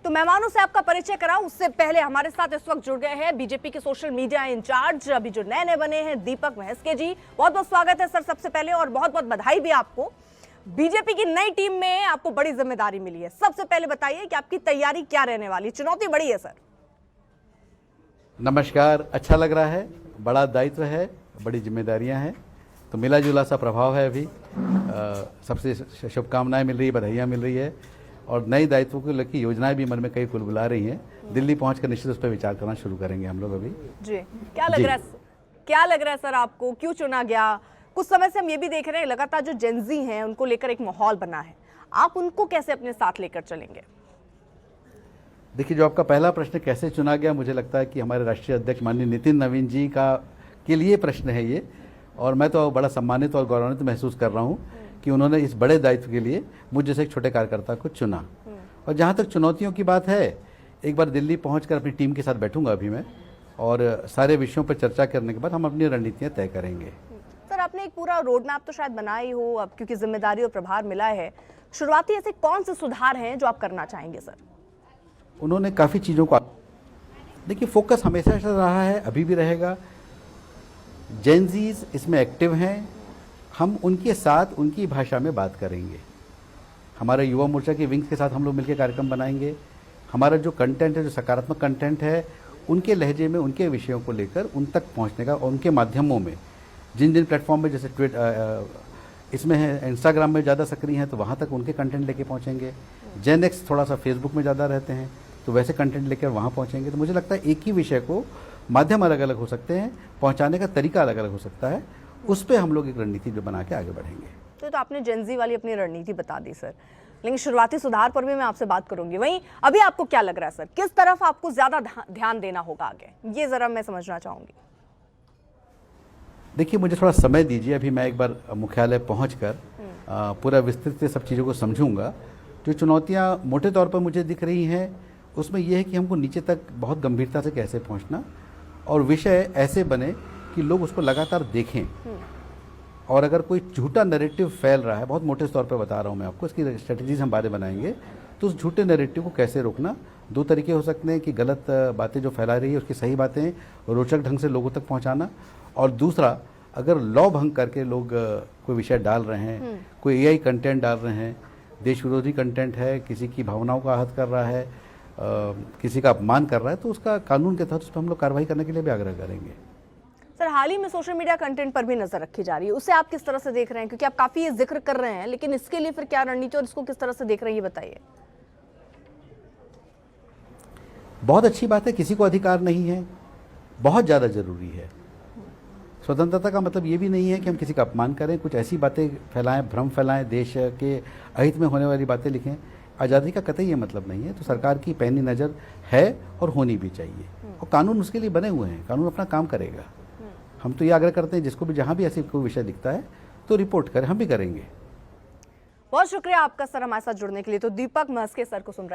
तो मेहमानों से आपका परिचय कराऊं उससे पहले हमारे साथ इस वक्त जुड़ गए हैं बीजेपी के सोशल मीडिया इंचार्ज अभी जो नए नए बने हैं दीपक महस्के जी। बहुत बहुत स्वागत है सर सबसे पहले, और बहुत बहुत बधाई भी आपको। बीजेपी की नई टीम में आपको बड़ी जिम्मेदारी मिली है। सबसे पहले बताइए कि आपकी तैयारी क्या रहने वाली, चुनौती बड़ी है सर। नमस्कार, अच्छा लग रहा है, बड़ा दायित्व है, बड़ी जिम्मेदारियां हैं, तो मिला जुला सा प्रभाव है। अभी सबसे शुभकामनाएं मिल रही है, बधाइयाँ मिल रही है, और नए दायित्वों को लेकर योजनाएं भी मन में कई कुलबुला रही हैं। दिल्ली पहुंचकर निश्चित उस पर विचार करना शुरू करेंगे हम लोग अभी। जी, क्या लग रहा है सर आपको, क्यों चुना गया? कुछ समय से हम ये भी देख रहे हैं लगातार जो जेनजी हैं उनको लेकर एक माहौल बना है, आप उनको कैसे अपने साथ लेकर चलेंगे? देखिए, जो आपका पहला प्रश्न कैसे चुना गया, मुझे लगता है कि हमारे राष्ट्रीय अध्यक्ष माननीय नितिन नवीन जी का के लिए प्रश्न है ये, और मैं तो बड़ा सम्मानित और गौरवान्वित महसूस कर रहा हूँ कि उन्होंने इस बड़े दायित्व के लिए मुझ जैसे एक छोटे कार्यकर्ता को चुना। और जहाँ तक चुनौतियों की बात है, एक बार दिल्ली पहुंचकर अपनी टीम के साथ बैठूंगा अभी मैं, और सारे विषयों पर चर्चा करने के बाद हम अपनी रणनीतियाँ तय करेंगे। सर, आपने एक पूरा रोड मैप तो शायद बनाया ही हो अब, क्योंकि जिम्मेदारी और प्रभार मिला है। शुरुआती ऐसे कौन से सुधार हैं जो आप करना चाहेंगे सर? उन्होंने काफ़ी चीज़ों को, देखिए, फोकस हमेशा से रहा है, अभी भी रहेगा। जेनजीज इसमें एक्टिव हैं, हम उनके साथ उनकी भाषा में बात करेंगे। हमारे युवा मोर्चा के विंग्स के साथ हम लोग मिलकर कार्यक्रम बनाएंगे। हमारा जो कंटेंट है, जो सकारात्मक कंटेंट है, उनके लहजे में उनके विषयों को लेकर उन तक पहुंचने का, और उनके माध्यमों में जिन जिन प्लेटफॉर्म में, जैसे इसमें है इंस्टाग्राम में ज़्यादा सक्रिय हैं तो वहाँ तक उनके कंटेंट लेके पहुँचेंगे। जेन एक्स थोड़ा सा फेसबुक में ज़्यादा रहते हैं तो वैसे कंटेंट लेकर वहाँ पहुँचेंगे। तो मुझे लगता है एक ही विषय को माध्यम अलग अलग हो सकते हैं, पहुँचाने का तरीका अलग अलग हो सकता है, उस पर हम लोग एक रणनीति जो बना के आगे बढ़ेंगे। तो आपने जेनजी वाली अपनी रणनीति बता दी सर, लेकिन शुरुआती सुधार पर भी मैं आपसे बात करूंगी। वहीं अभी आपको क्या लग रहा है सर, किस तरफ आपको ज्यादा ध्यान देना होगा आगे, ये जरा मैं समझना चाहूंगी। देखिए, मुझे थोड़ा समय दीजिए, अभी मैं एक बार मुख्यालय पहुंचकर पूरा विस्तृत से सब चीज़ों को समझूंगा। जो चुनौतियां मोटे तौर पर मुझे दिख रही हैं उसमें यह है कि हमको नीचे तक बहुत गंभीरता से कैसे पहुंचना, और विषय ऐसे बने कि लोग उसको लगातार देखें। और अगर कोई झूठा नैरेटिव फैल रहा है, बहुत मोटे तौर पर बता रहा हूँ मैं आपको, इसकी स्ट्रेटजीज हम बातें बनाएंगे, तो उस झूठे नैरेटिव को कैसे रोकना। दो तरीके हो सकते हैं कि गलत बातें जो फैला रही है उसकी सही बातें रोचक ढंग से लोगों तक पहुँचाना, और दूसरा, अगर लॉ भंग करके लोग कोई विषय डाल रहे हैं, कोई एआई कंटेंट डाल रहे हैं, देश विरोधी कंटेंट है, किसी की भावनाओं का आहत कर रहा है, किसी का अपमान कर रहा है, तो उसका कानून के तहत उस पर हम लोग कार्रवाई करने के लिए भी आग्रह करेंगे। सर, हाल ही में सोशल मीडिया कंटेंट पर भी नजर रखी जा रही है, उसे आप किस तरह से देख रहे हैं? क्योंकि आप काफी ये जिक्र कर रहे हैं, लेकिन इसके लिए फिर क्या रणनीति और इसको किस तरह से देख रहे हैं, ये बताइए। बहुत अच्छी बात है, किसी को अधिकार नहीं है, बहुत ज़्यादा जरूरी है। स्वतंत्रता का मतलब ये भी नहीं है कि हम किसी का अपमान करें, कुछ ऐसी बातें फैलाएं, भ्रम फैलाएं, देश के अहित में होने वाली बातें लिखें। आज़ादी का कतई ये मतलब नहीं है। तो सरकार की पैनी नज़र है और होनी भी चाहिए, और कानून उसके लिए बने हुए हैं, कानून अपना काम करेगा। हम तो ये आग्रह करते हैं जिसको भी जहाँ भी ऐसी कोई विषय दिखता है तो रिपोर्ट करें, हम भी करेंगे। बहुत शुक्रिया आपका सर हमारे साथ जुड़ने के लिए। तो दीपक महस्के सर को सुन रहे